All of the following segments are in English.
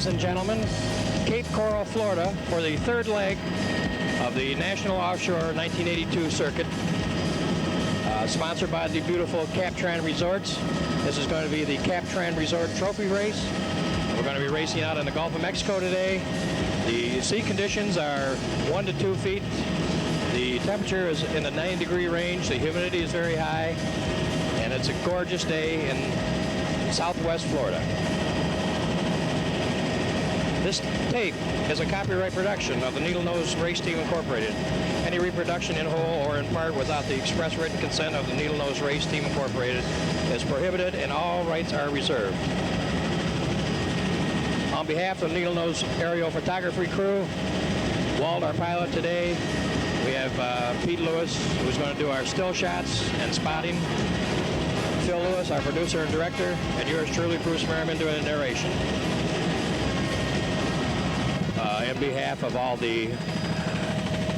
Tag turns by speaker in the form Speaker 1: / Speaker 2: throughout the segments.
Speaker 1: ladies and gentlemen, Cape Coral, Florida, for the third leg of the National Offshore 1982 circuit, sponsored by the beautiful Captran Resorts. This is going to be the Captran Resort Trophy Race. We're going to be racing out in the Gulf of Mexico today. The sea conditions are 1 to 2 feet. The temperature is in the 90-degree range. The humidity is very high, and it's a gorgeous day in Southwest Florida. This tape is a copyright production of the Needle Nose Race Team Incorporated. Any reproduction in whole or in part without the express written consent of the Needle Nose Race Team Incorporated is prohibited, and all rights are reserved. On behalf of the Needle Nose aerial photography crew, Walt, our pilot today, we have Pete Lewis, who's going to do our still shots and spotting, Phil Lewis, our producer and director, and yours truly, Bruce Merriman, doing the narration. On behalf of all the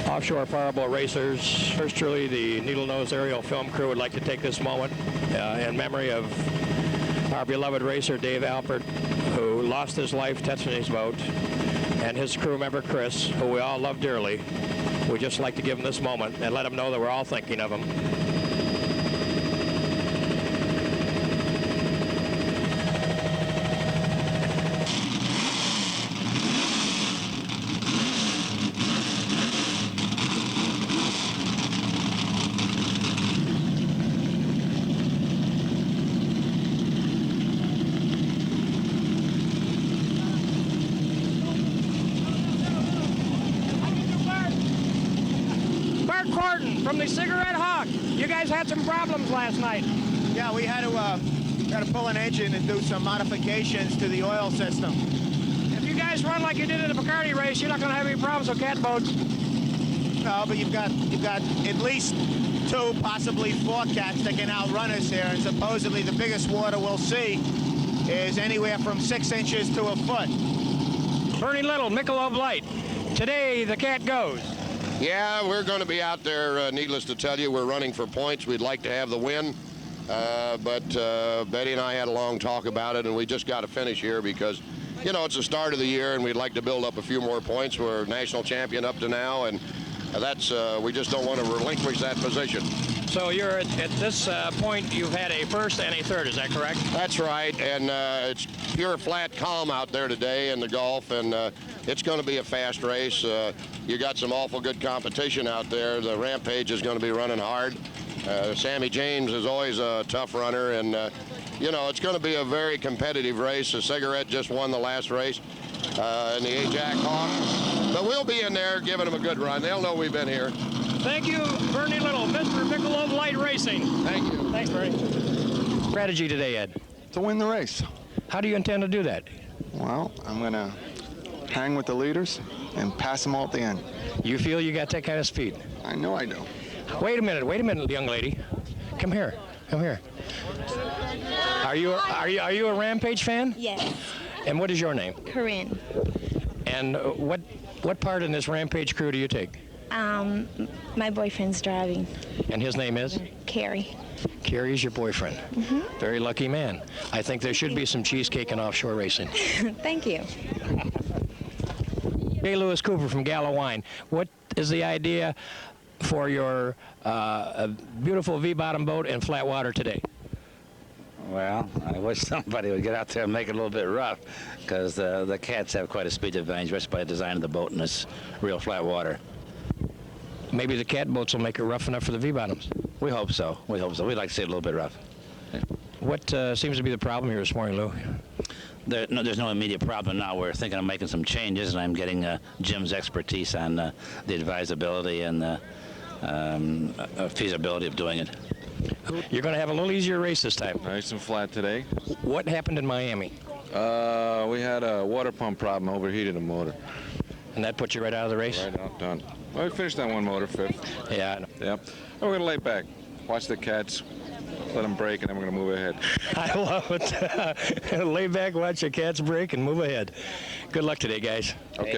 Speaker 1: offshore powerboat racers, yours truly, the Needle Nose aerial film crew, would like to take this moment in memory of our beloved racer, Dave Alpert, who lost his life testing his boat, and his crew member, Chris, who we all love dearly. We'd just like to give him this moment and let him know that we're all thinking of him. From the Cigarette Hawk. You guys had some problems last night.
Speaker 2: Yeah, we had to pull an engine and do some modifications to the oil system.
Speaker 1: If you guys run like you did in the Bacardi race, you're not going to have any problems with catboats.
Speaker 2: No, but you've got at least 2, possibly 4 cats that can outrun us here, and supposedly the biggest water we'll see is anywhere from 6 inches to a foot.
Speaker 1: Bernie Little, Michelob Light. Today the cat goes.
Speaker 3: Yeah, we're going to be out there, needless to tell you. We're running for points. We'd like to have the win, but Betty and I had a long talk about it, and we just got to finish here because, you know, it's the start of the year, and we'd like to build up a few more points. We're national champion up to now, and that's we just don't want to relinquish that position.
Speaker 1: So you're at this point, you've had a first and a third, is that correct?
Speaker 3: That's right, and it's pure flat calm out there today in the Gulf, and it's going to be a fast race. You got some awful good competition out there. The Rampage is going to be running hard. Sammy James is always a tough runner, and you know, it's going to be a very competitive race. The Cigarette just won the last race in the Ajax Hawk, but we'll be in there giving them a good run. They'll know we've been here.
Speaker 1: Thank you, Bernie Little, Mr. Michelob Light Racing.
Speaker 3: Thank you.
Speaker 1: Thanks, Bernie. Strategy today, Ed?
Speaker 4: To win the race.
Speaker 1: How do you intend to do that?
Speaker 4: Well, I'm going to hang with the leaders and pass them all at the end.
Speaker 1: You feel you got that kind of speed?
Speaker 4: I know I do.
Speaker 1: Wait a minute, young lady. Come here. Are you a Rampage fan?
Speaker 5: Yes.
Speaker 1: And what is your name?
Speaker 5: Corinne.
Speaker 1: And what part in this Rampage crew do you take?
Speaker 5: My boyfriend's driving.
Speaker 1: And his name is?
Speaker 5: Carrie.
Speaker 1: Carrie is your boyfriend.
Speaker 5: Mm-hmm.
Speaker 1: Very lucky man. I think there should be some cheesecake in offshore racing.
Speaker 5: Thank you.
Speaker 1: J. Lewis Cooper from Gallo Wine. What is the idea for your beautiful V-bottom boat in flat water today?
Speaker 6: Well, I wish somebody would get out there and make it a little bit rough, because the cats have quite a speed advantage just by designing the boat in this real flat water.
Speaker 1: Maybe the cat boats will make it rough enough for the V-bottoms.
Speaker 6: We hope so. We'd like to see it a little bit rough.
Speaker 1: What seems to be the problem here this morning, Lou?
Speaker 6: There's no immediate problem now. We're thinking of making some changes, and I'm getting Jim's expertise on the advisability and the feasibility of doing it.
Speaker 1: You're going to have a little easier race this time.
Speaker 4: Nice and flat today.
Speaker 1: What happened in Miami?
Speaker 4: We had a water pump problem, overheated the motor.
Speaker 1: And that put you right out of the race?
Speaker 4: Right out, done. Well, we finished that one motor, 5th.
Speaker 1: Yeah.
Speaker 4: Yep. And we're going to lay back, watch the cats, let them break, and then we're going to move ahead.
Speaker 1: I love it. Lay back, watch the cats break, and move ahead. Good luck today, guys.
Speaker 4: Okay.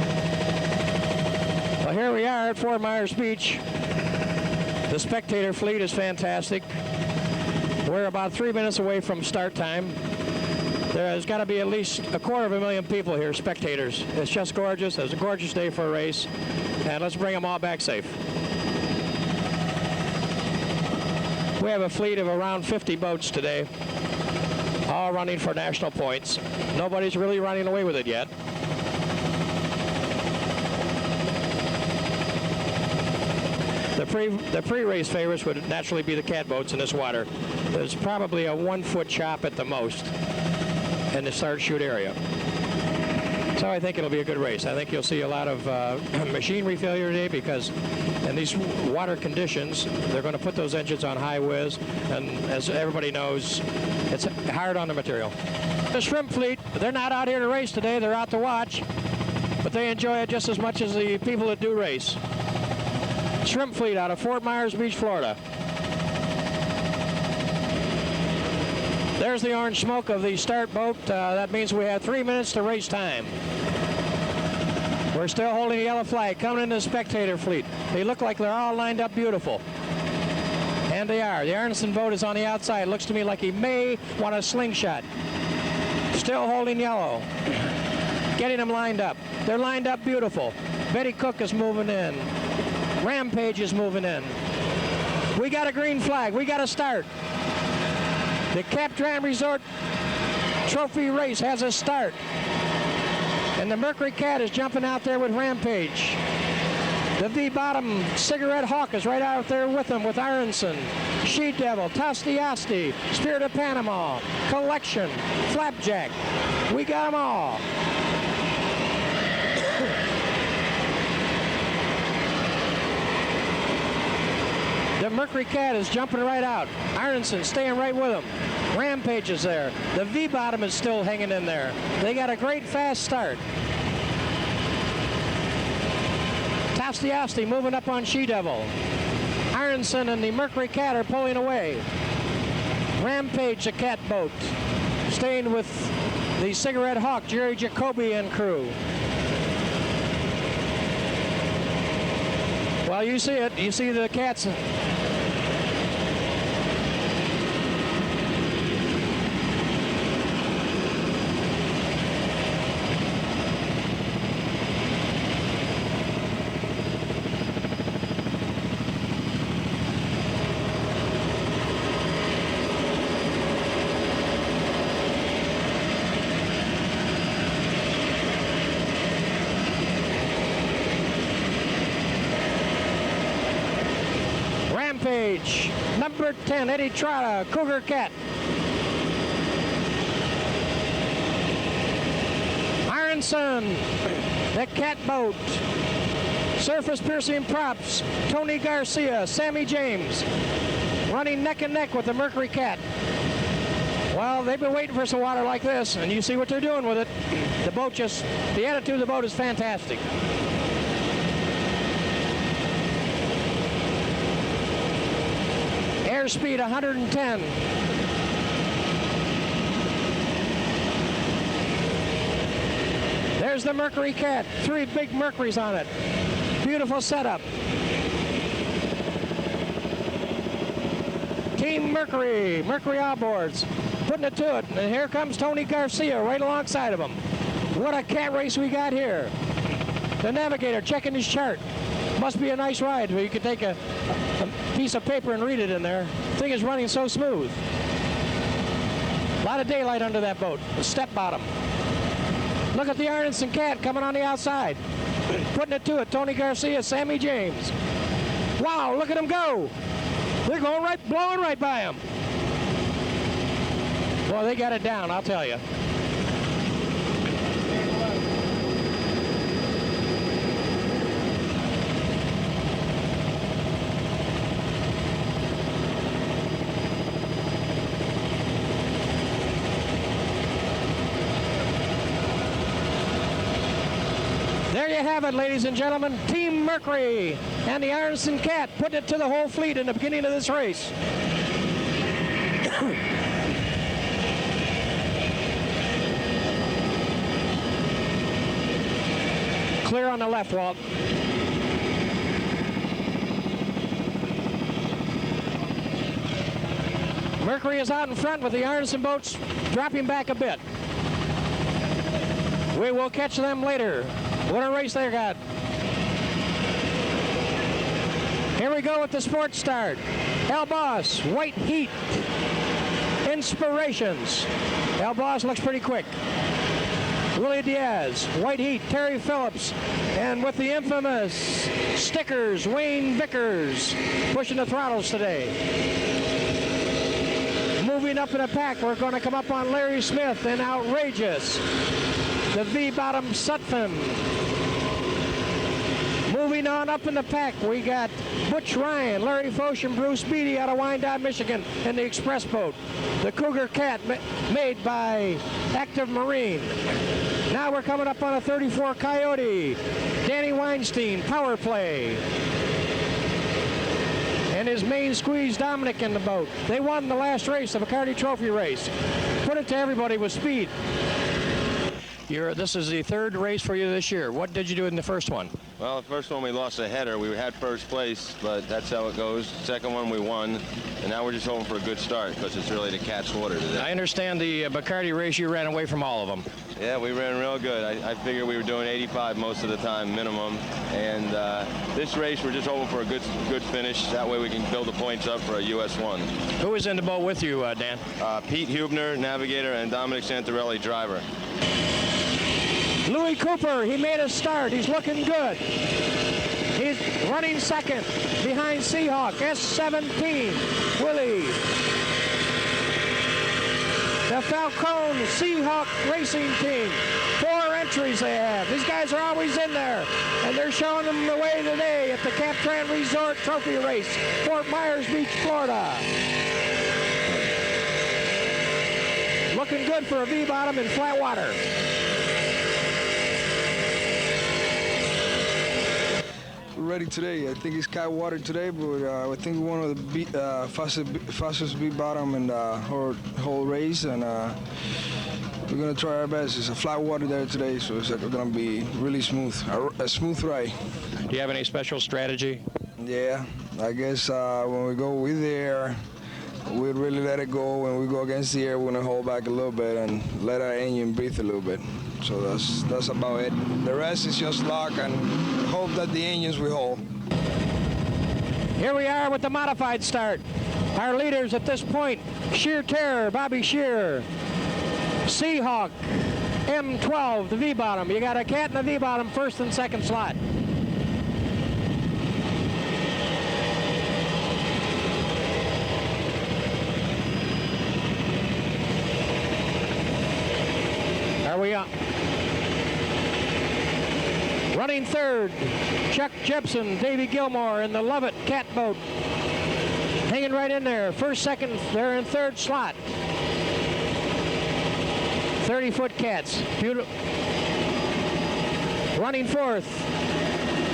Speaker 1: Well, here we are at Fort Myers Beach. The spectator fleet is fantastic. We're about 3 minutes away from start time. There's got to be at least 250,000 people here, spectators. It's just gorgeous. It's a gorgeous day for a race. And let's bring them all back safe. We have a fleet of around 50 boats today, all running for national points. Nobody's really running away with it yet. The pre-race favorites would naturally be the catboats in this water. There's probably a 1-foot chop at the most in the start-shoot area. So I think it'll be a good race. I think you'll see a lot of machinery failure today because in these water conditions, they're going to put those engines on high whiz, and as everybody knows, it's hard on the material. The shrimp fleet, they're not out here to race today. They're out to watch, but they enjoy it just as much as the people that do race. Shrimp fleet out of Fort Myers Beach, Florida. There's the orange smoke of the start boat. That means we have 3 minutes to race time. We're still holding the yellow flag coming into the spectator fleet. They look like they're all lined up beautiful. And they are. The Arneson boat is on the outside. Looks to me like he may want a slingshot. Still holding yellow. Getting them lined up. They're lined up beautiful. Betty Cook is moving in. Rampage is moving in. We got a green flag. We got to start. The Captran Resort Trophy race has a start. And the Mercury Cat is jumping out there with Rampage. The V-Bottom Cigarette Hawk is right out there with them with Aronson, She Devil, Tosti, Spirit of Panama, Collection, Flapjack. We got them all. The Mercury Cat is jumping right out. Aronson staying right with him. Rampage is there. The V-Bottom is still hanging in there. They got a great fast start. Tosti moving up on She Devil. Aronson and the Mercury Cat are pulling away. Rampage, the cat boat, staying with the Cigarette Hawk, Jerry Jacoby and crew. Well, you see it. You see the cats. Rampage, number 10, Eddie Trotta, Cougar Cat. Aronson, the cat boat. Surface piercing props, Tony Garcia, Sammy James, running neck and neck with the Mercury Cat. Well, they've been waiting for some water like this, and you see what they're doing with it. The boat the attitude of the boat is fantastic. Airspeed 110. There's the Mercury Cat, 3 big Mercuries on it. Beautiful setup. Team Mercury outboards, putting it to it. And here comes Tony Garcia right alongside of him. What a cat race we got here. The navigator checking his chart. Must be a nice ride where you could take a piece of paper and read it in there. Thing is running so smooth. A lot of daylight under that boat. The step bottom. Look at the Aronson Cat coming on the outside. Putting it to it. Tony Garcia, Sammy James. Wow, look at them go. They're going right, blowing right by them. Well, they got it down, I'll tell you. There you have it, ladies and gentlemen. Team Mercury and the Aronson Cat putting it to the whole fleet in the beginning of this race. Clear on the left, Walt. Mercury is out in front with the Aronson boats dropping back a bit. We will catch them later. What a race they got. Here we go with the sports start. El Boss, White Heat, Inspirations. El Boss looks pretty quick. Willie Diaz, White Heat, Terry Phillips, and with the infamous stickers, Wayne Vickers, pushing the throttles today. Moving up in the pack, we're going to come up on Larry Smith and Outrageous, the V-Bottom Sutphin. Moving on up in the pack, we got Butch Ryan, Larry Foch, and Bruce Beatty out of Wyandotte, Michigan in the Express Boat. The Cougar Cat made by Active Marine. Now we're coming up on a 34 Coyote. Danny Weinstein, Power Play. And his main squeeze, Dominic, in the boat. They won the last race, the Bacardi Trophy race. Put it to everybody with speed. This is the third race for you this year. What did you do in the first one?
Speaker 7: Well, the first one we lost a header. We had first place, but that's how it goes. Second one we won, and now we're just hoping for a good start because it's really the cat's water today.
Speaker 1: I understand the Bacardi race, you ran away from all of them.
Speaker 7: Yeah, we ran real good. I figured we were doing 85 most of the time, minimum. And this race, we're just hoping for a good finish. That way we can build the points up for a US 1.
Speaker 1: Who was in the boat with you, Dan?
Speaker 7: Pete Hubner, navigator, and Dominic Santarelli, driver.
Speaker 1: Louis Cooper, he made a start. He's looking good. He's running second behind Seahawk, S17, Willie. The Falcone Seahawk Racing Team. 4 entries they have. These guys are always in there, and they're showing them the way today at the Captran Resort Trophy Race, Fort Myers Beach, Florida. Looking good for a V-bottom in flat water.
Speaker 8: Ready today. I think it's cat water today, but I think one of the fastest beat bottom in the whole race, and we're gonna try our best. It's a flat water there today, so it's gonna be really smooth, a smooth ride.
Speaker 1: Do you have any special strategy?
Speaker 8: Yeah, I guess when we go with the air, we'd really let it go. When we go against the air, we're gonna hold back a little bit and let our engine breathe a little bit. So that's about it. The rest is just luck and hope that the engines will hold.
Speaker 1: Here we are with the modified start. Our leaders at this point, Sheer Terror, Bobby Sheer, Seahawk, M12, the V-bottom. You got a cat and a V-bottom, first and second slot. Are we up? Running third, Chuck Jepson, Davey Gilmore in the Lovett cat boat. Hanging right in there. First, second, they're in third slot. 30-foot cats. Beautiful. Running fourth,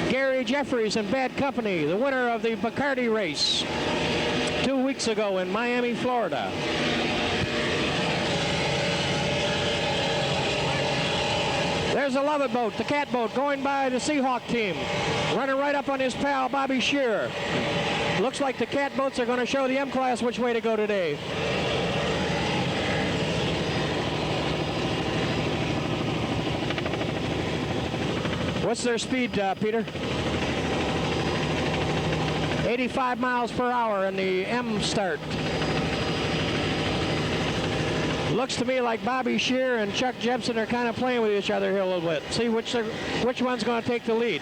Speaker 1: Gary Jeffries and Bad Company, the winner of the Bacardi race 2 weeks ago in Miami, Florida. There's the Lovett boat, the cat boat, going by the Seahawk team. Running right up on his pal, Bobby Shearer. Looks like the cat boats are going to show the M-Class which way to go today. What's their speed, Peter? 85 miles per hour in the M start. Looks to me like Bobby Shear and Chuck Jepson are kind of playing with each other here a little bit. See which one's going to take the lead.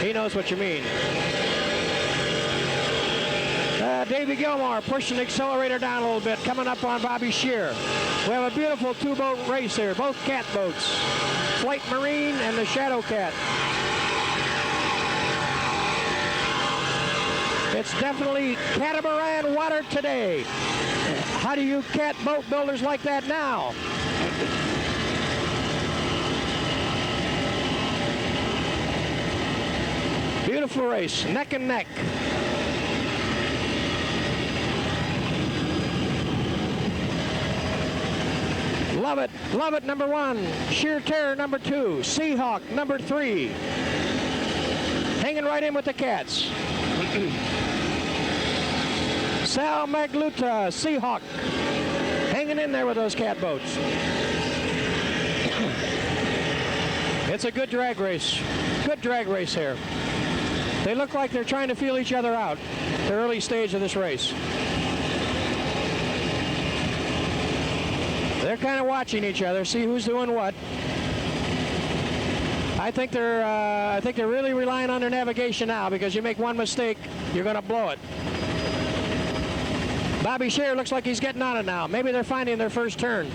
Speaker 1: He knows what you mean. Davey Gilmore pushing the accelerator down a little bit, coming up on Bobby Shear. We have a beautiful two-boat race here, both cat boats. Flight Marine and the Shadow Cat. It's definitely catamaran water today. How do you cat boat builders like that now? Beautiful race, neck and neck. Love it, number 1. Sheer Terror, number 2. Seahawk, number 3. Hanging right in with the cats. Sal Magluta, Seahawk. hanging in there with those cat boats. It's a good drag race. Good drag race here. They look like they're trying to feel each other out, the early stage of this race. They're kind of watching each other, see who's doing what. I think they're really relying on their navigation now, because you make one mistake, you're going to blow it. Bobby Scheer looks like he's getting on it now. Maybe they're finding their first turn.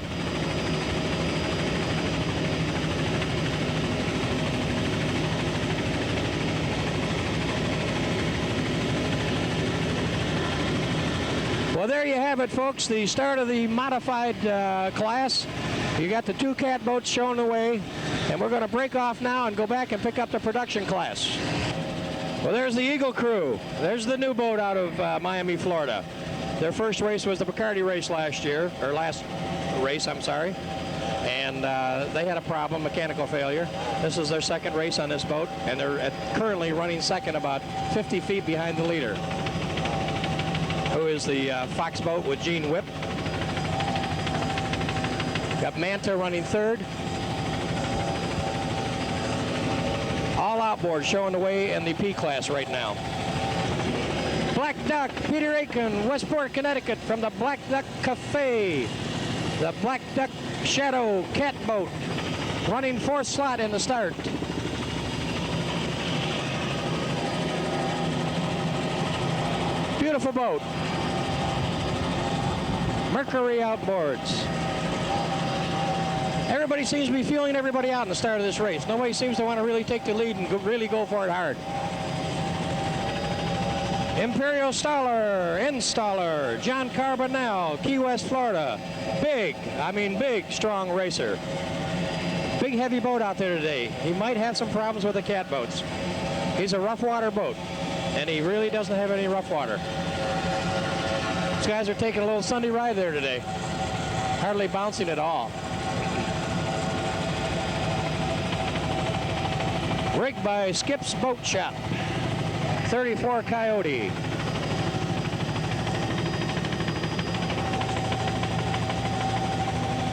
Speaker 1: Well, there you have it, folks, the start of the modified class. You got the two cat boats showing the way, and we're going to break off now and go back and pick up the production class. Well, there's the Eagle crew. There's the new boat out of Miami, Florida. Their first race was the Bacardi race last race, I'm sorry. And they had a problem, mechanical failure. This is their second race on this boat, and they're currently running second, about 50 feet behind the leader, who is the Fox boat with Gene Whip. Got Manta running third. All outboard showing the way in the P class right now. Black Duck, Peter Aiken, Westport, Connecticut, from the Black Duck Cafe. The Black Duck Shadow cat boat running fourth slot in the start. Beautiful boat. Mercury outboards. Everybody seems to be feeling everybody out in the start of this race. Nobody seems to want to really take the lead and really go for it hard. Imperial Installer, John Carbonell, Key West, Florida. Big, strong racer. Big, heavy boat out there today. He might have some problems with the cat boats. He's a rough water boat, and he really doesn't have any rough water. These guys are taking a little Sunday ride there today. Hardly bouncing at all. Rigged by Skip's Boat Shop, 34 Coyote.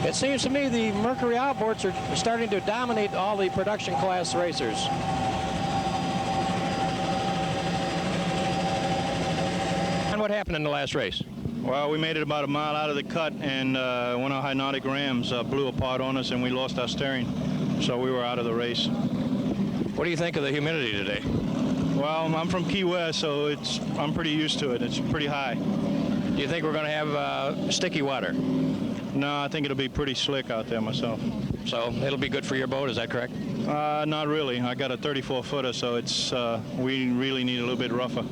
Speaker 1: It seems to me the Mercury outboards are starting to dominate all the production class racers. And what happened in the last race?
Speaker 9: Well, we made it about a mile out of the cut, and one of our hydraulic rams blew apart on us, and we lost our steering, so we were out of the race.
Speaker 1: What do you think of the humidity today?
Speaker 9: Well, I'm from Key West, so I'm pretty used to it. It's pretty high.
Speaker 1: Do you think we're going to have sticky water?
Speaker 9: No, I think it'll be pretty slick out there myself.
Speaker 1: So it'll be good for your boat, is that correct?
Speaker 9: Not really. I got a 34-footer, so it's we really need a little bit rougher.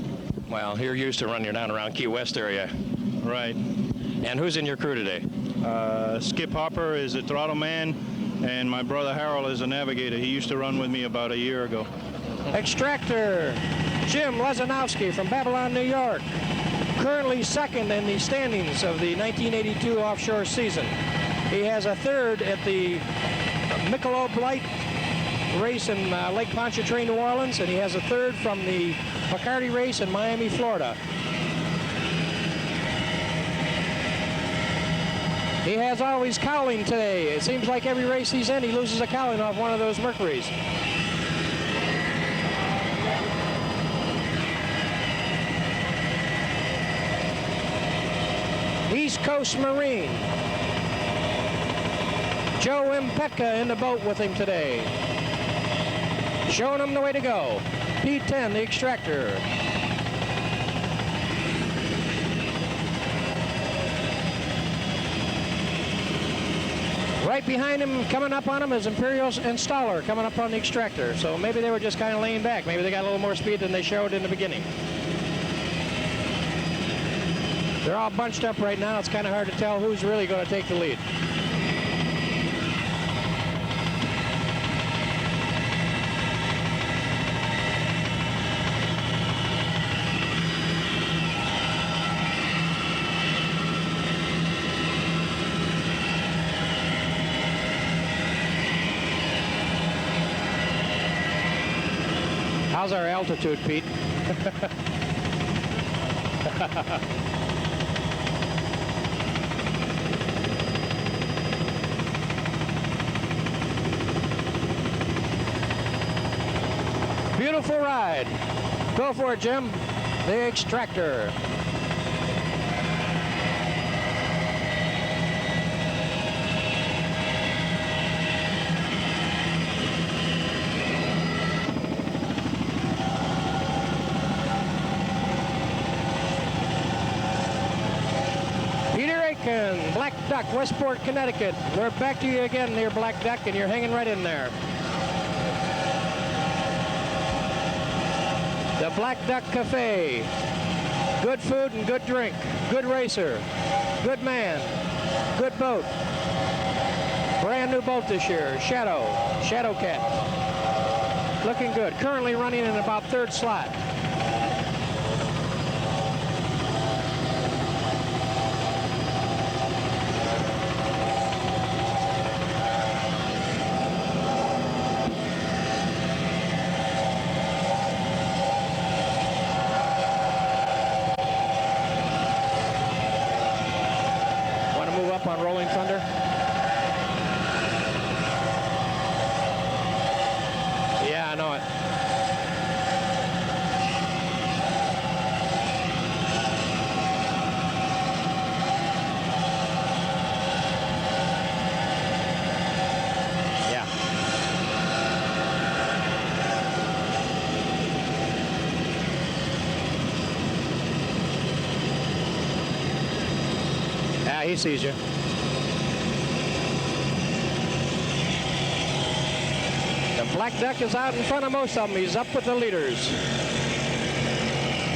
Speaker 1: Well, you're used to running down around Key West area.
Speaker 9: Right.
Speaker 1: And who's in your crew today?
Speaker 9: Skip Hopper is a throttle man, and my brother Harold is a navigator. He used to run with me about a year ago.
Speaker 1: Extractor, Jim Lezanowski from Babylon, New York. Currently second in the standings of the 1982 offshore season. He has a third at the Michelob Light race in Lake Pontchartrain, New Orleans, and he has a third from the Bacardi race in Miami, Florida. He has always cowling today. It seems like every race he's in, he loses a cowling off one of those Mercuries. East Coast Marine. Joe Impetka in the boat with him today. Showing him the way to go. P10, the extractor. Right behind him, coming up on him, is Imperial Installer coming up on the extractor. So maybe they were just kind of laying back. Maybe they got a little more speed than they showed in the beginning. They're all bunched up right now. It's kind of hard to tell who's really going to take the lead. How's our altitude, Pete? Beautiful ride. Go for it, Jim. The extractor. Black Duck, Westport, Connecticut. We're back to you again near Black Duck, and you're hanging right in there. The Black Duck Cafe. Good food and good drink. Good racer. Good man. Good boat. Brand new boat this year. Shadow Cat. Looking good. Currently running in about third slot. On Rolling Thunder. Yeah, I know it. Yeah. Yeah, he sees you. Black Duck is out in front of most of them. He's up with the leaders.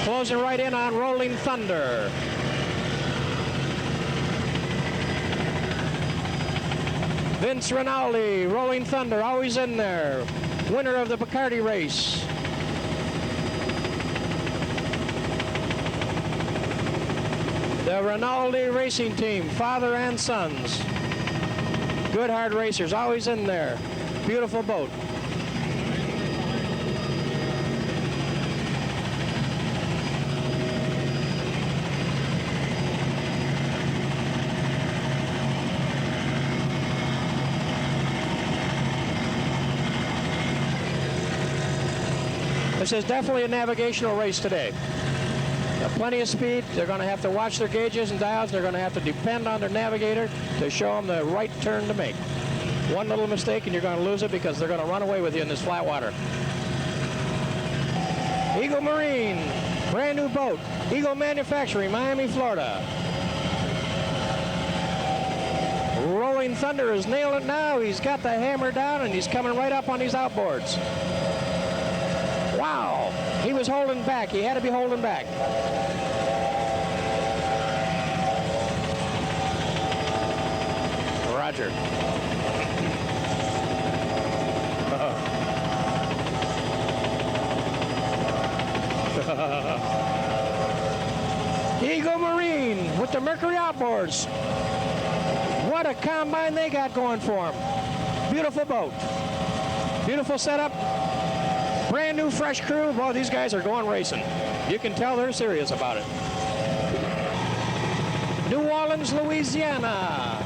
Speaker 1: Closing right in on Rolling Thunder. Vince Rinaldi, Rolling Thunder, always in there. Winner of the Bacardi race. The Rinaldi Racing Team, father and sons. Good hard racers, always in there. Beautiful boat. This is definitely a navigational race today. Plenty of speed. They're going to have to watch their gauges and dials. They're going to have to depend on their navigator to show them the right turn to make. One little mistake and you're going to lose it because they're going to run away with you in this flat water. Eagle Marine, brand new boat. Eagle Manufacturing, Miami, Florida. Rolling Thunder is nailing it now. He's got the hammer down and he's coming right up on these outboards. Wow, he was holding back. He had to be holding back. Roger. Eagle Marine with the Mercury outboards. What a combine they got going for them. Beautiful boat. Beautiful setup. Brand new, fresh crew. Boy, these guys are going racing. You can tell they're serious about it. New Orleans, Louisiana.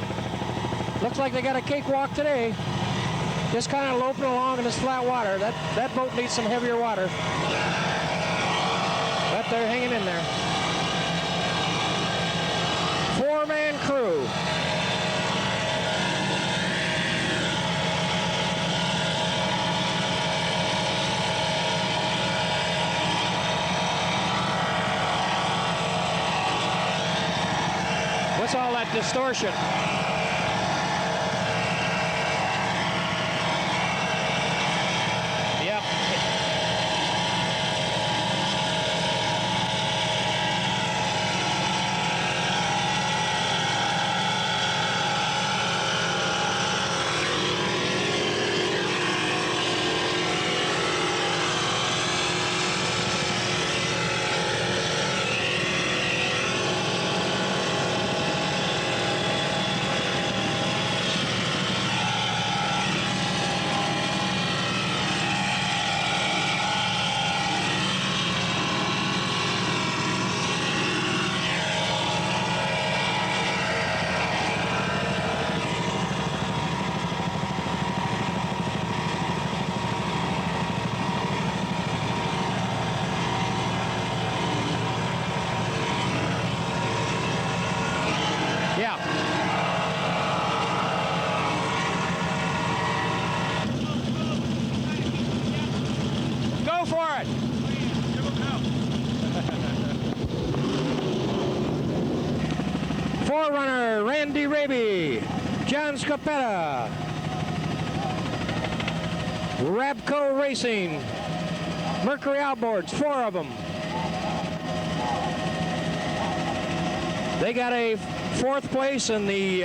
Speaker 1: Looks like they got a cakewalk today. Just kind of loping along in this flat water. That boat needs some heavier water. But they're hanging in there. Four-man crew. What's all that distortion? Yep. Forerunner, Randy Raby, John Scopetta, Rabco Racing, Mercury Outboards, 4 of them. They got a 4th place in the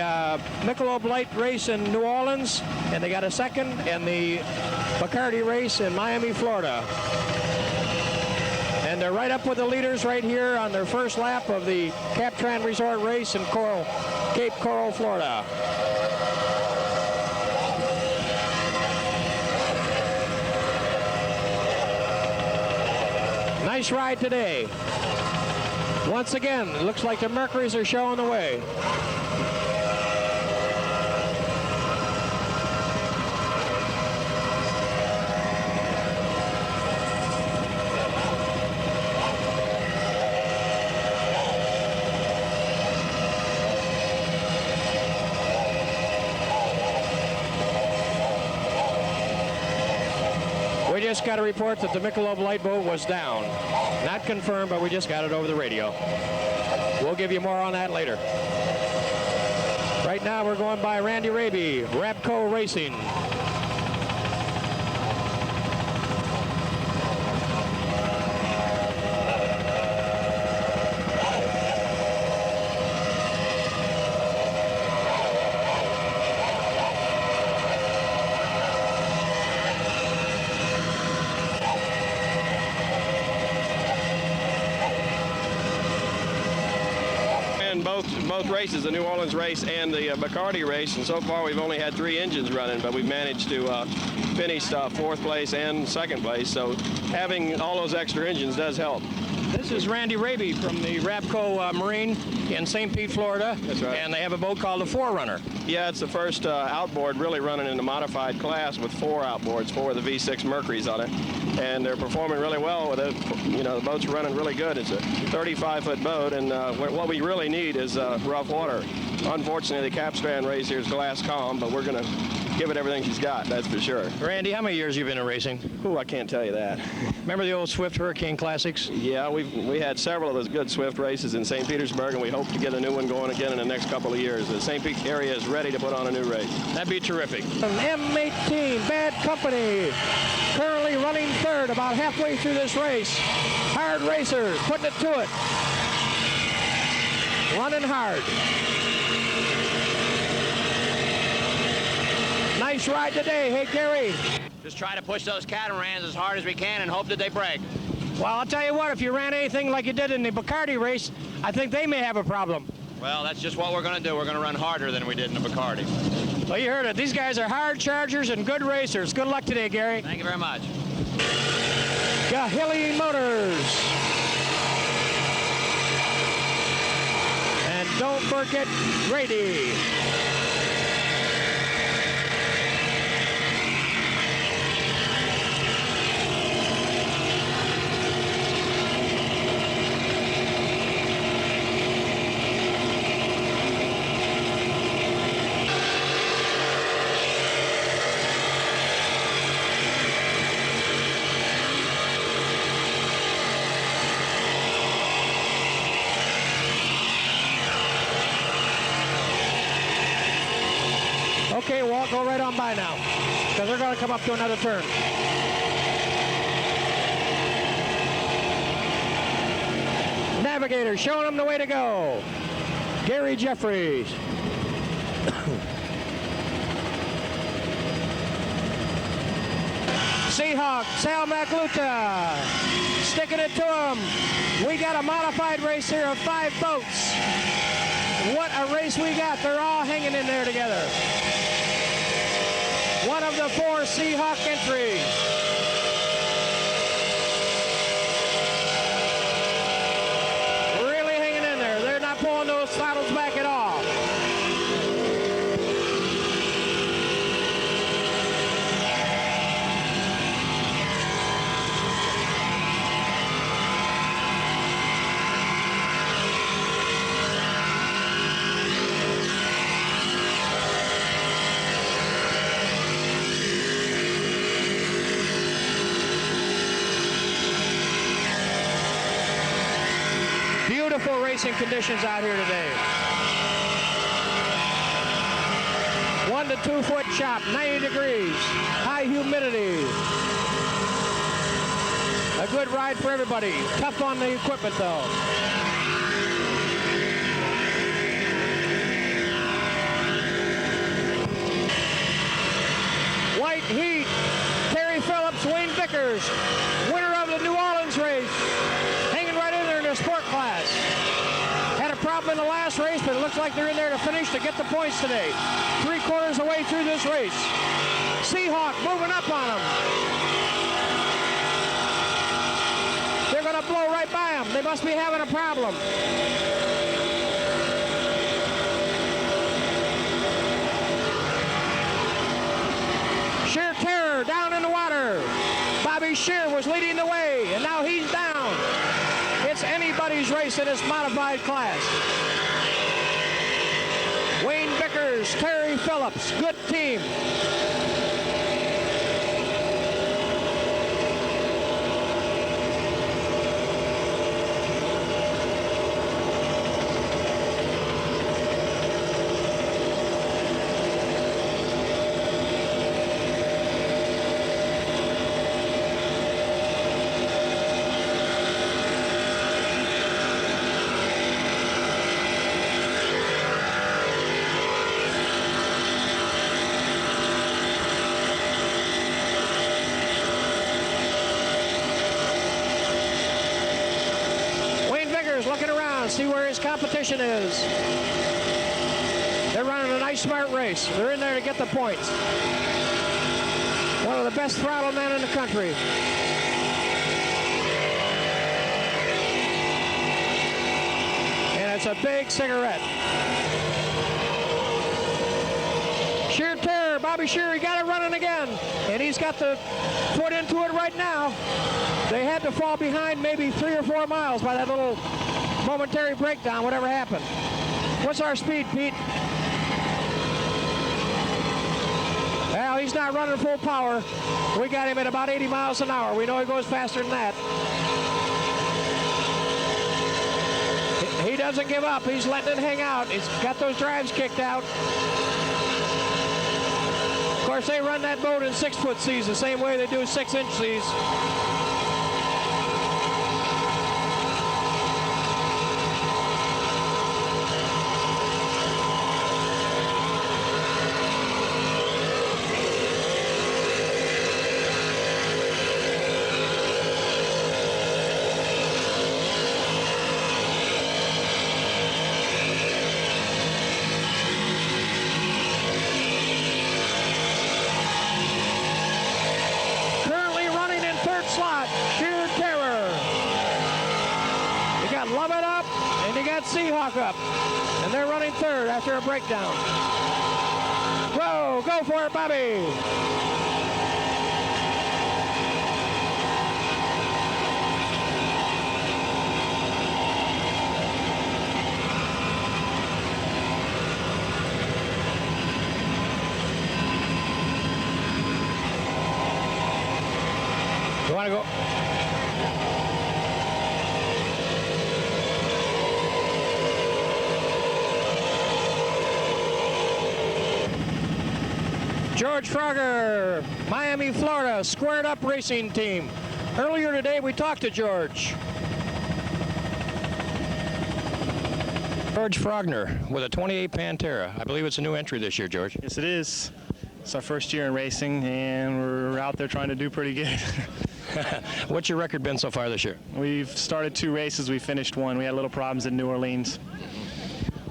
Speaker 1: Michelob Light race in New Orleans, and they got a 2nd in the Bacardi race in Miami, Florida. And they're right up with the leaders right here on their first lap of the Captran Resort race in Cape Coral, Florida. Nice ride today. Once again, it looks like the Mercuries are showing the way. We just got a report that the Michelob Light boat was down. Not confirmed, but we just got it over the radio. We'll give you more on that later. Right now we're going by Randy Raby, Rabco Racing.
Speaker 10: Both races, the New Orleans race and the Bacardi race, and so far we've only had 3 engines running, but we've managed to finish 4th place and 2nd place, so having all those extra engines does help.
Speaker 1: This is Randy Raby from the Rabco Marine in St. Pete, Florida.
Speaker 10: That's right.
Speaker 1: And they have a boat called the Forerunner.
Speaker 10: Yeah, it's the first outboard really running in the modified class with 4 outboards, 4 of the V6 Mercuries on it. And they're performing really well with it. You know, the boat's running really good. It's a 35-foot boat, and what we really need is rough water. Unfortunately, the Captran race here is glass calm, but we're going to give it everything she's got, that's for sure.
Speaker 1: Randy, how many years you been in racing?
Speaker 10: Ooh, I can't tell you that.
Speaker 1: Remember the old Swift Hurricane Classics?
Speaker 10: Yeah, we had several of those good Swift races in St. Petersburg, and we hope to get a new one going again in the next couple of years. The St. Pete area is ready to put on a new race.
Speaker 1: That'd be terrific. M18, Bad Company, currently running 3rd, about halfway through this race. Hard Racers, putting it to it. Running hard. Nice ride today. Hey, Gary.
Speaker 11: Just try to push those catamarans as hard as we can and hope that they break.
Speaker 1: Well, I'll tell you what, if you ran anything like you did in the Bacardi race, I think they may have a problem.
Speaker 11: Well, that's just what we're going to do. We're going to run harder than we did in the Bacardi.
Speaker 1: Well, you heard it. These guys are hard chargers and good racers. Good luck today, Gary.
Speaker 11: Thank you very much.
Speaker 1: Gahilly Motors. And don't forget Grady. Okay, Walt, go right on by now, because they're going to come up to another turn. Navigator showing them the way to go. Gary Jeffries. Seahawk, Sal McLuta, sticking it to him. We got a modified race here of 5 boats. What a race we got. They're all hanging in there together. One of the 4 Seahawk entries. Really hanging in there. They're not pulling those saddles back at all. Beautiful racing conditions out here today. to 2-foot chop, 90 degrees, high humidity. A good ride for everybody. Tough on the equipment, though. White heat. Terry Phillips, Wayne Vickers, winner of the New Orleans race, hanging right in there in the sport class. Had a problem in the last race, but it looks like they're in there to finish to get the points today. 3/4 of the way through this race. Seahawk moving up on them. They're going to blow right by them. They must be having a problem. Sheer Terror down in the water. Bobby Shear was leading the way, and now he's down. It's anybody's race in this modified class. Wayne Vickers, Terry Phillips, good team. Looking around, see where his competition is. They're running a nice, smart race. They're in there to get the points. One of the best throttle men in the country. And it's a big cigarette. Sheer Terror, Bobby Shear, he got it running again. And he's got the foot into it right now. They had to fall behind maybe 3 or 4 miles by that little momentary breakdown, whatever happened. What's our speed, Pete? Well, he's not running full power. We got him at about 80 miles an hour. We know he goes faster than that. He doesn't give up. He's letting it hang out. He's got those drives kicked out. Of course, they run that boat in 6-foot seas the same way they do 6-inch seas. Seahawk up, and they're running third after a breakdown. Whoa, go for it, Bobby. You want to go? George Frogger, Miami, Florida, Squared Up Racing Team. Earlier today, we talked to George. George Frogner with a 28 Pantera. I believe it's a new entry this year, George.
Speaker 12: Yes, it is. It's our first year in racing, and we're out there trying to do pretty good.
Speaker 1: What's your record been so far this year?
Speaker 12: We've started 2 races. We finished 1. We had little problems in New Orleans.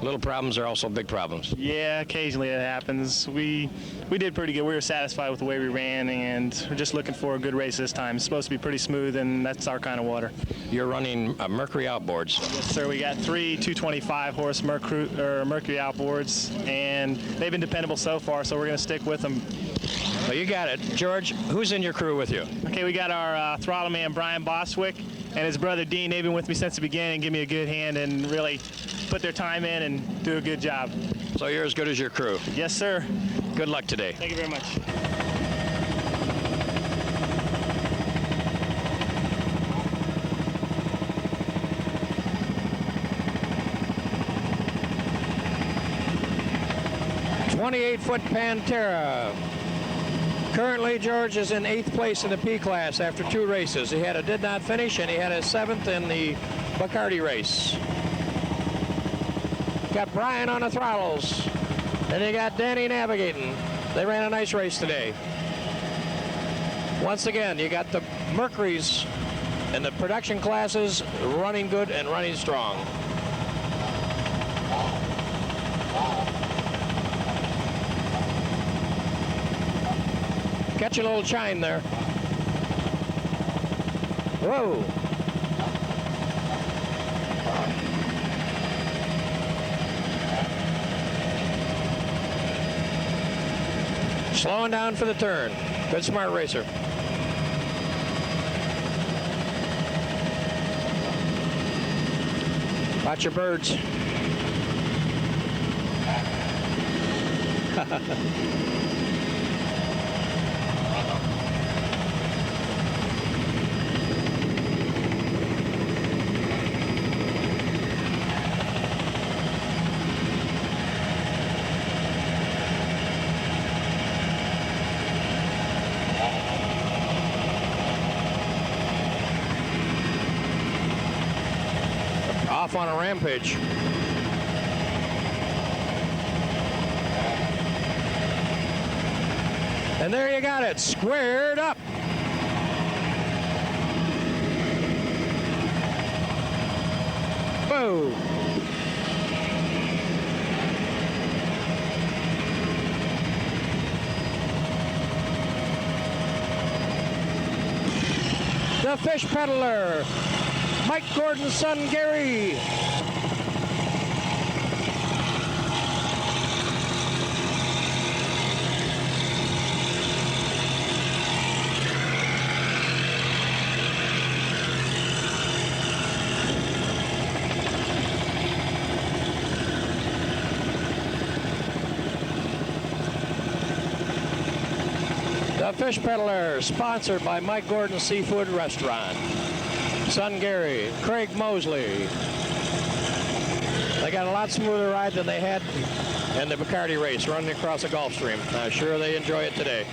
Speaker 1: Little problems are also big problems.
Speaker 12: Yeah, occasionally it happens. We did pretty good. We were satisfied with the way we ran, and we're just looking for a good race this time. It's supposed to be pretty smooth, and that's our kind of water.
Speaker 1: You're running Mercury outboards.
Speaker 12: Yes, sir. We got 3 225-horse Mercury outboards, and they've been dependable so far, so we're going to stick with them.
Speaker 1: Well, you got it. George, who's in your crew with you?
Speaker 12: Okay, we got our throttle man, Brian Boswick, and his brother, Dean. They've been with me since the beginning, give me a good hand, and really put their time in and do a good job.
Speaker 1: So you're as good as your crew?
Speaker 12: Yes, sir.
Speaker 1: Good luck today.
Speaker 12: Thank you very much.
Speaker 1: 28-foot Pantera. Currently, George is in 8th place in the P class after 2 races. He had a did not finish, and he had a 7th in the Bacardi race. Got Brian on the throttles, and you got Danny navigating. They ran a nice race today. Once again, you got the Mercuries in the production classes running good and running strong. Catch a little chine there. Whoa. Slowing down for the turn. Good smart racer. Watch your birds. Off on a rampage. And there you got it, squared up. Whoa. The fish peddler, Mike Gordon's son, Gary. The Fish Peddler, sponsored by Mike Gordon's Seafood Restaurant. Son Gary, Craig Mosley. They got a lot smoother ride than they had in the Bacardi race running across the Gulf Stream. I'm sure they enjoy it today.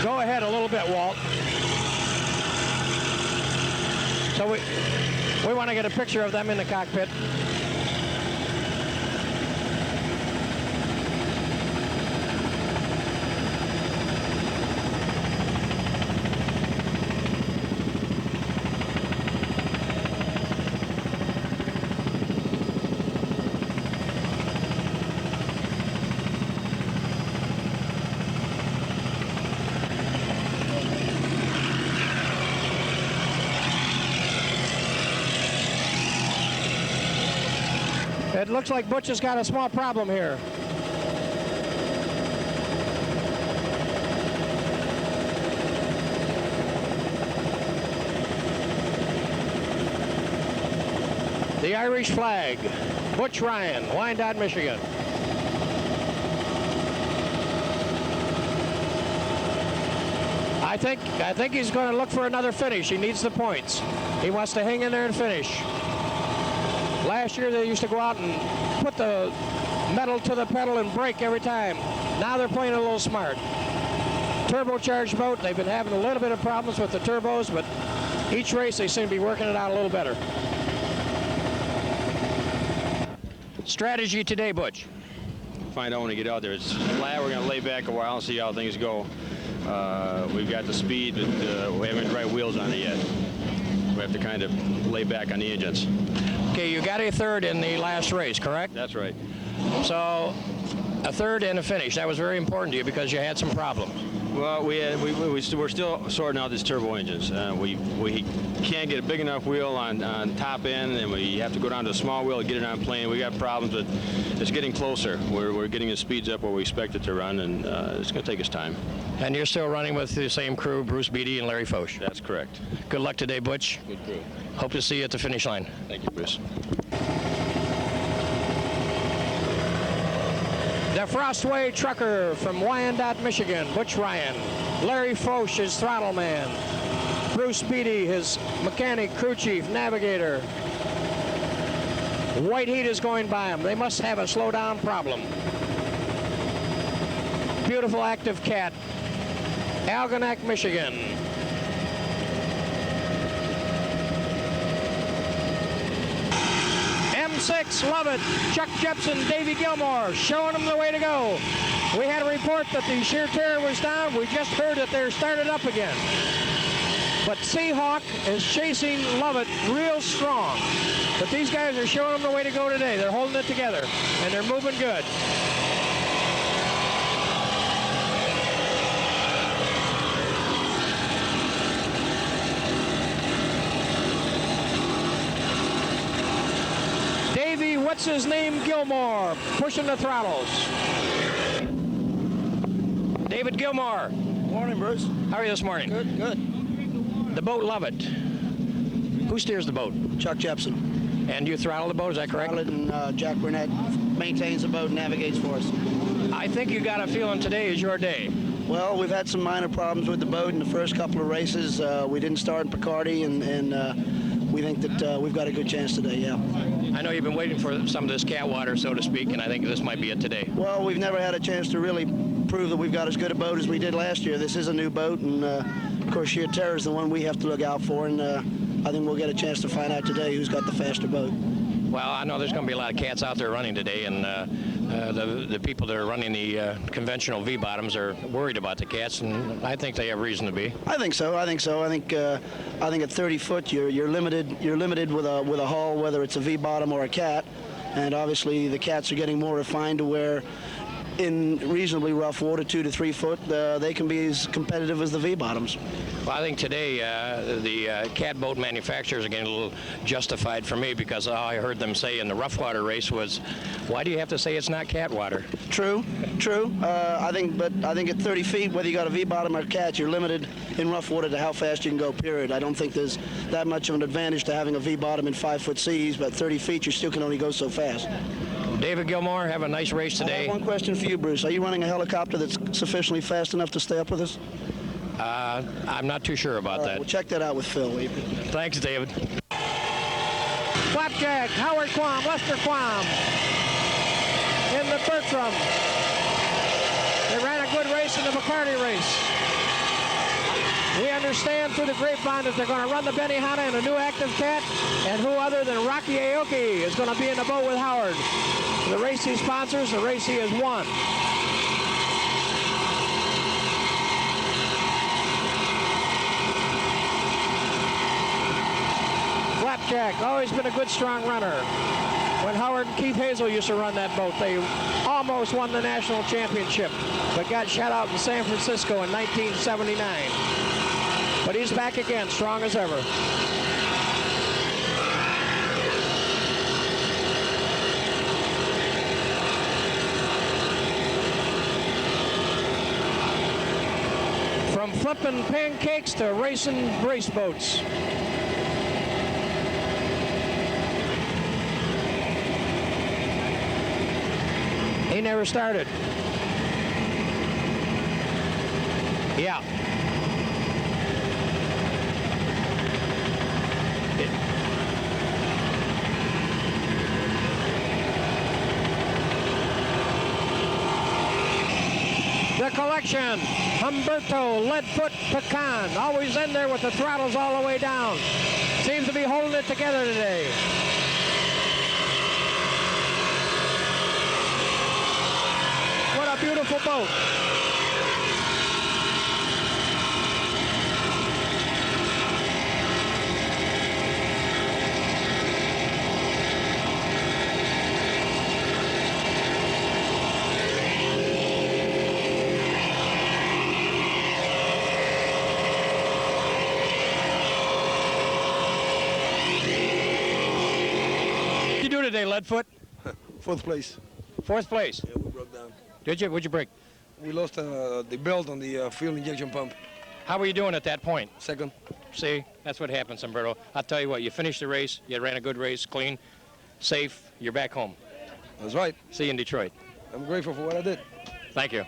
Speaker 1: Go ahead a little bit, Walt. So we want to get a picture of them in the cockpit. It looks like Butch has got a small problem here. The Irish flag, Butch Ryan, Wyandotte, Michigan. I think he's going to look for another finish. He needs the points. He wants to hang in there and finish. Last year they used to go out and put the metal to the pedal and brake every time. Now they're playing a little smart. Turbocharged boat, they've been having a little bit of problems with the turbos, but each race they seem to be working it out a little better. Strategy today, Butch?
Speaker 13: Find out when we get out there. It's flat. We're going to lay back a while and see how things go. We've got the speed, but we haven't the right wheels on it yet. We have to kind of lay back on the engines.
Speaker 1: Okay, you got a third in the last race, correct?
Speaker 13: That's right.
Speaker 1: So a third and a finish. That was very important to you because you had some problems.
Speaker 13: Well, we're still sorting out these turbo engines. We can't get a big enough wheel on top end, and we have to go down to a small wheel to get it on plane. We got problems with it's getting closer. We're getting the speeds up where we expect it to run, and it's going to take us time.
Speaker 1: And you're still running with the same crew, Bruce Beatty and Larry Foch.
Speaker 13: That's correct.
Speaker 1: Good luck today, Butch.
Speaker 13: Good crew.
Speaker 1: Hope to see you at the finish line.
Speaker 13: Thank you, Bruce.
Speaker 1: The Frostway trucker from Wyandotte, Michigan, Butch Ryan. Larry Foch, his throttle man. Bruce Beatty, his mechanic, crew chief, navigator. White heat is going by them. They must have a slow down problem. Beautiful active cat. Algonac, Michigan. M6, love it. Chuck Jepson, Davey Gilmore, showing them the way to go. We had a report that the shear tire was down. We just heard that they're started up again. But Seahawk is chasing Lovett real strong. But these guys are showing them the way to go today. They're holding it together, and they're moving good. Davey, what's his name, Gilmore, pushing the throttles. David Gilmore.
Speaker 14: Morning, Bruce.
Speaker 1: How are you this morning?
Speaker 14: Good, good.
Speaker 1: The boat Lovett. Who steers the boat?
Speaker 14: Chuck Jepson.
Speaker 1: And you throttle the boat, is that correct?
Speaker 14: Throttle it, and Jack Burnett maintains the boat and navigates for us.
Speaker 1: I think you got a feeling today is your day.
Speaker 14: Well, we've had some minor problems with the boat in the first couple of races. We didn't start in Picardy, and we think that we've got a good chance today, yeah.
Speaker 1: I know you've been waiting for some of this cat water, so to speak, and I think this might be it today.
Speaker 14: Well, we've never had a chance to really prove that we've got as good a boat as we did last year. This is a new boat, and of course, sheer terror is the one we have to look out for, and I think we'll get a chance to find out today who's got the faster boat.
Speaker 1: Well, I know there's going to be a lot of cats out there running today, and the people that are running the conventional V-bottoms are worried about the cats, and I think they have reason to be.
Speaker 14: I think so. I think at 30 foot you're limited. You're limited with a hull, whether it's a V-bottom or a cat, and obviously the cats are getting more refined to where, in reasonably rough water, 2 to 3 foot, they can be as competitive as the V-bottoms.
Speaker 1: Well, I think today the cat boat manufacturers are getting a little justified for me, because all I heard them say in the rough water race was, why do you have to say it's not cat water?
Speaker 14: True. I think at 30 feet, whether you got a V-bottom or a cat, you're limited in rough water to how fast you can go, period. I don't think there's that much of an advantage to having a V-bottom in 5-foot seas, but 30 feet you still can only go so fast.
Speaker 1: David Gilmore, have a nice race today.
Speaker 14: I have one question for you, Bruce. Are you running a helicopter that's sufficiently fast enough to stay up with us?
Speaker 1: I'm not too sure about that.
Speaker 14: We'll check that out with Phil.
Speaker 1: Thanks, David. Flapjack, Howard Quam, Lester Quam in the Bertram. They ran a good race in the McCarty race. We understand through the grapevine that they're going to run the Benihana in a new active cat, and who other than Rocky Aoki is going to be in the boat with Howard. The race he sponsors, the race he has won. Flapjack, always been a good, strong runner. When Howard and Keith Hazel used to run that boat, they almost won the national championship, but got shut out in San Francisco in 1979. But he's back again, strong as ever. From flipping pancakes to racing race boats. He never started. Yeah. The collection, Humberto, Leadfoot, Pecan, always in there with the throttles all the way down. Seems to be holding it together today. What a beautiful boat. Leadfoot?
Speaker 8: Fourth place.
Speaker 1: Fourth place?
Speaker 8: Yeah, we broke down.
Speaker 1: Did you? What'd you break?
Speaker 8: We lost the belt on the fuel injection pump.
Speaker 1: How were you doing at that point?
Speaker 8: Second.
Speaker 1: See, that's what happens, Humberto. I'll tell you what, you finished the race, you ran a good race, clean, safe, you're back home.
Speaker 8: That's right.
Speaker 1: See you in Detroit.
Speaker 8: I'm grateful for what I did.
Speaker 1: Thank you.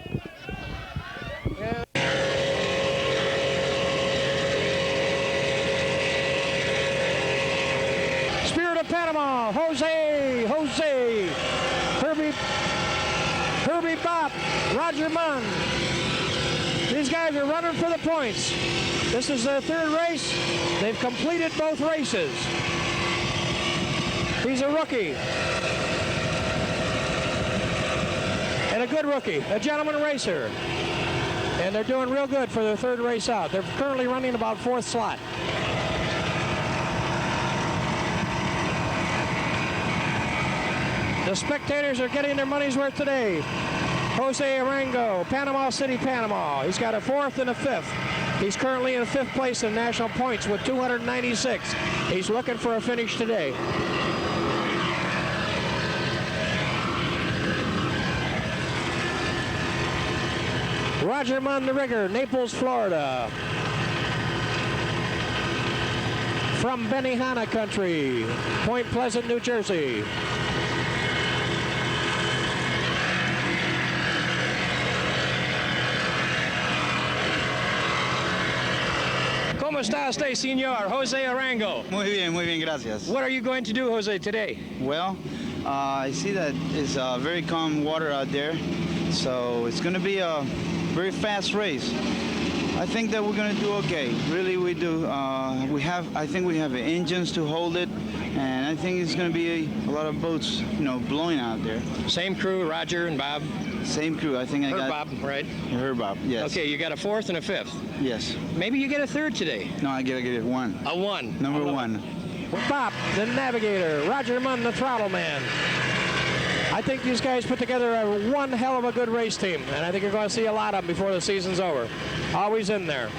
Speaker 1: Spirit of Panama, Jose, Herbie Bopp, Roger Munn. These guys are running for the points. This is their third race. They've completed both races. He's a rookie. And a good rookie, a gentleman racer. And they're doing real good for their third race out. They're currently running about fourth slot. The spectators are getting their money's worth today. Jose Arango, Panama City, Panama. He's got a fourth and a fifth. He's currently in fifth place in national points with 296. He's looking for a finish today. Roger Munn, the rigger, Naples, Florida. From Benihana country, Point Pleasant, New Jersey. ¿Cómo está usted, señor? Jose Arango.
Speaker 15: Muy bien, gracias.
Speaker 1: What are you going to do, Jose, today?
Speaker 15: Well, I see that it's very calm water out there, so it's going to be a very fast race. I think that we're going to do okay. Really, we do. I think we have the engines to hold it, and I think it's going to be a lot of boats, blowing out there.
Speaker 1: Same crew, Roger and Bob?
Speaker 15: Same crew. I think I got...
Speaker 1: Bob, right?
Speaker 15: Bob, yes.
Speaker 1: Okay, you got a fourth and a fifth.
Speaker 15: Yes.
Speaker 1: Maybe you get a third today.
Speaker 15: No, I get it one.
Speaker 1: A one.
Speaker 15: Number one.
Speaker 1: Bob, the navigator. Roger Munn, the throttle man. I think these guys put together one hell of a good race team, and I think you're going to see a lot of them before the season's over. Always in there.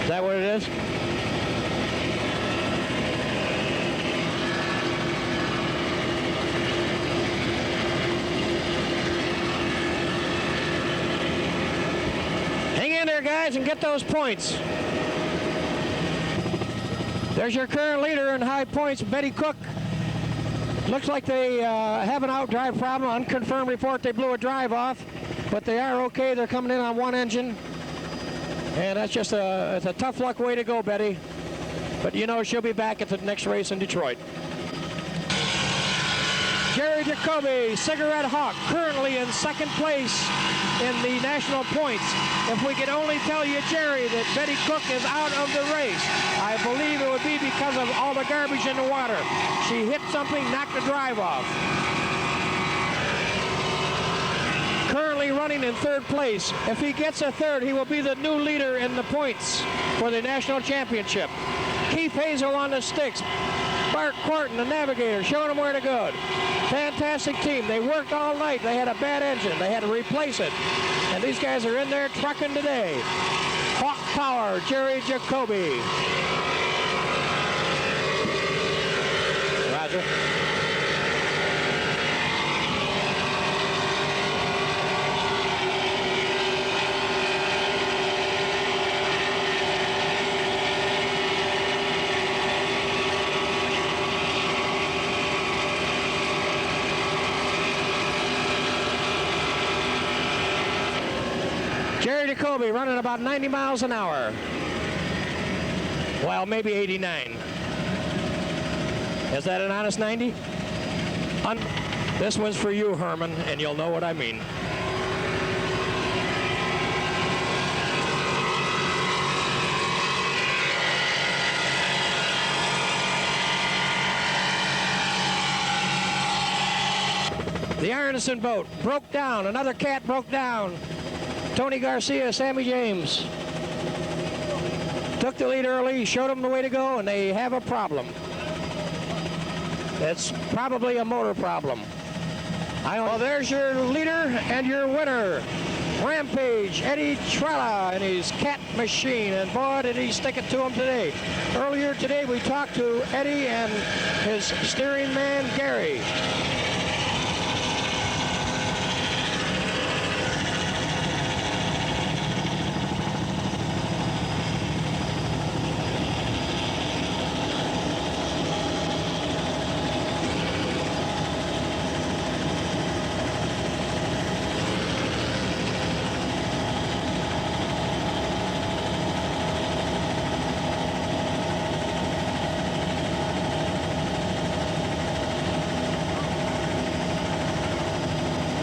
Speaker 1: Is that what it is? Hang in there, guys, and get those points. There's your current leader in high points, Betty Cook. Looks like they have an outdrive problem. Unconfirmed report they blew a drive off, but they are okay. They're coming in on one engine. And that's just it's a tough luck way to go, Betty. But she'll be back at the next race in Detroit. Jerry Jacoby, Cigarette Hawk, currently in second place in the national points. If we could only tell you, Jerry, that Betty Cook is out of the race, I believe it would be because of all the garbage in the water. She hit something, knocked the drive off. Currently running in third place. If he gets a third, he will be the new leader in the points for the national championship. Keith Hazel on the sticks. Bart Quarton, the navigator, showing them where to go. Fantastic team. They worked all night. They had a bad engine. They had to replace it. And these guys are in there trucking today. Hawk Power, Jerry Jacoby. Roger. Jerry Jacoby running about 90 miles an hour. Well, maybe 89. Is that an honest 90? This one's for you, Herman, and you'll know what I mean. The Ironson boat broke down. Another cat broke down. Tony Garcia, Sammy James took the lead early, showed them the way to go, and they have a problem. It's probably a motor problem. Well, there's your leader and your winner. Rampage, Eddie Trella and his Cat Machine, and boy, did he stick it to him today. Earlier today, we talked to Eddie and his steering man, Gary.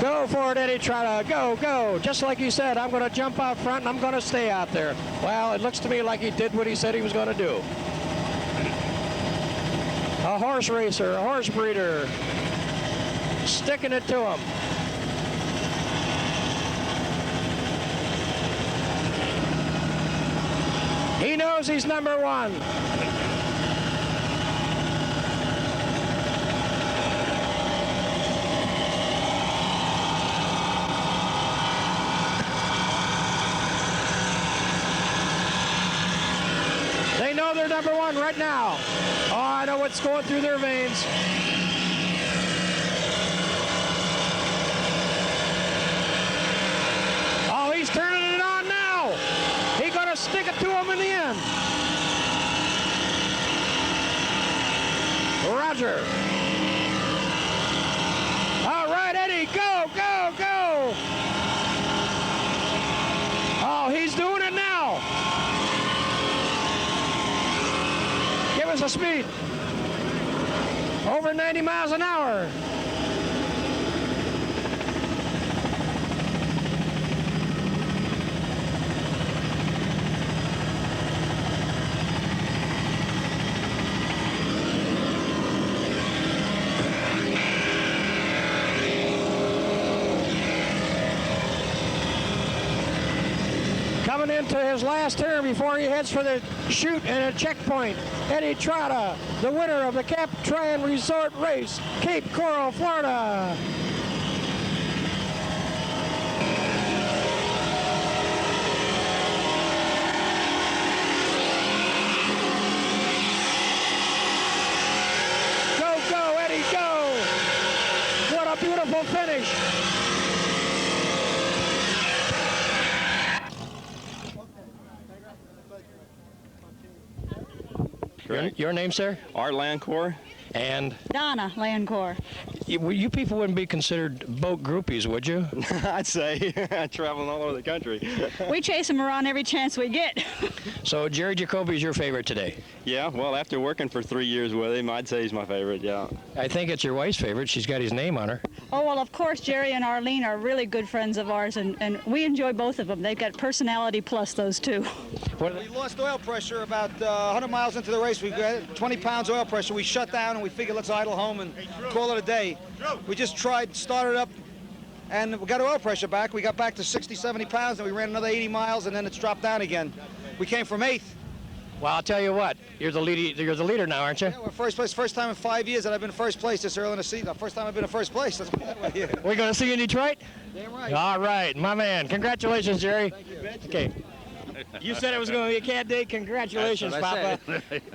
Speaker 1: Go for it, Eddie Trotta. Go, go. Just like he said, I'm going to jump out front and I'm going to stay out there. Well, it looks to me like he did what he said he was going to do. A horse racer, a horse breeder, sticking it to him. He knows he's number one. They know they're number one right now. Oh, I know what's going through their veins. Oh, he's turning it on now. He's going to stick it to him in the end. Roger. All right, Eddie, go, go, go. Oh, he's doing it now. Give us a speed. Over 90 miles an hour. Coming into his last turn before he heads for the chute and a checkpoint. Eddie Trotta, the winner of the Captran Resort Race, Cape Coral, Florida. Go, go, Eddie, go. What a beautiful finish. Your name, sir?
Speaker 7: Art Landcore.
Speaker 1: And?
Speaker 16: Donna Landcore.
Speaker 1: You people wouldn't be considered boat groupies, would you?
Speaker 7: I'd say. Traveling all over the country.
Speaker 16: We chase them around every chance we get.
Speaker 1: So Jerry Jacoby is your favorite today?
Speaker 7: Yeah, well, after working for 3 years with him, I'd say he's my favorite, yeah.
Speaker 1: I think it's your wife's favorite. She's got his name on her.
Speaker 16: Oh, well, of course, Jerry and Arlene are really good friends of ours, and we enjoy both of them. They've got personality plus those two.
Speaker 17: We lost oil pressure about 100 miles into the race. We got 20 pounds oil pressure. We shut down and we figured let's idle home and call it a day. We just started up, and we got oil pressure back. We got back to 60, 70 pounds, and we ran another 80 miles, and then it's dropped down again. We came from 8th.
Speaker 1: Well, I'll tell you what, you're the leader now, aren't you?
Speaker 17: Yeah, we're first place. First time in 5 years that I've been in first place this early in the season. First time I've been in first place. Let's put it that way. Yeah.
Speaker 1: We're going to see you in Detroit?
Speaker 17: Damn right.
Speaker 1: All right, my man. Congratulations, Jerry.
Speaker 17: Thank you.
Speaker 1: Okay. You said it was going to be a cat day. Congratulations, Papa.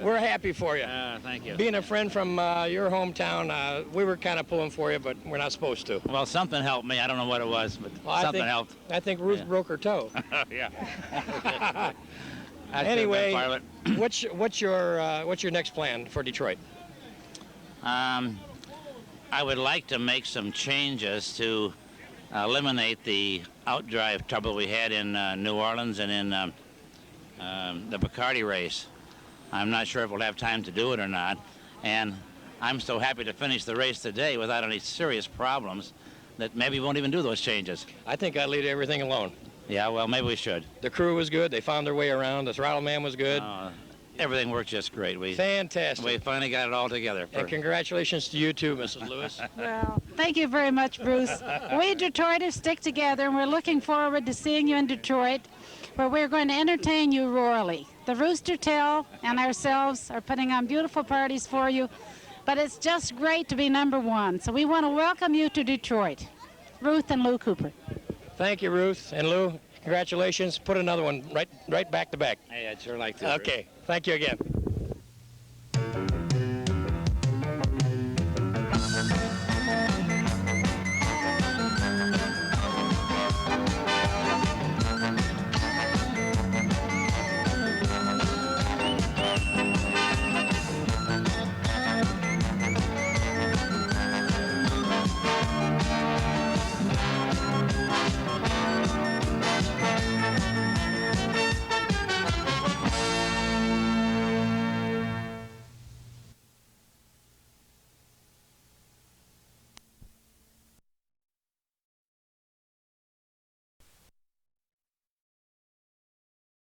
Speaker 1: We're happy for you.
Speaker 6: Thank you.
Speaker 1: Being a friend from your hometown, we were kind of pulling for you, but we're not supposed to.
Speaker 6: Well, something helped me. I don't know what it was, but something helped.
Speaker 1: I think Ruth broke her toe.
Speaker 6: Yeah.
Speaker 1: Anyway, what's your next plan for Detroit?
Speaker 6: I would like to make some changes to eliminate the outdrive trouble we had in New Orleans and in the Bacardi race. I'm not sure if we'll have time to do it or not, and I'm so happy to finish the race today without any serious problems that maybe we won't even do those changes.
Speaker 1: I think I'd leave everything alone.
Speaker 6: Yeah, well, maybe we should.
Speaker 1: The crew was good. They found their way around. The throttle man was good.
Speaker 6: Everything worked just great.
Speaker 1: Fantastic.
Speaker 6: We finally got it all together.
Speaker 1: And congratulations to you too, Mrs. Lewis.
Speaker 18: Well, thank you very much, Bruce. We Detroiters stick together, and we're looking forward to seeing you in Detroit, where we're going to entertain you royally. The Rooster Tail and ourselves are putting on beautiful parties for you, but it's just great to be number one. So we want to welcome you to Detroit. Ruth and Lou Cooper.
Speaker 1: Thank you, Ruth and Lou. Congratulations. Put another one right back to back.
Speaker 6: Hey, I'd sure like to.
Speaker 1: Okay. Thank you again.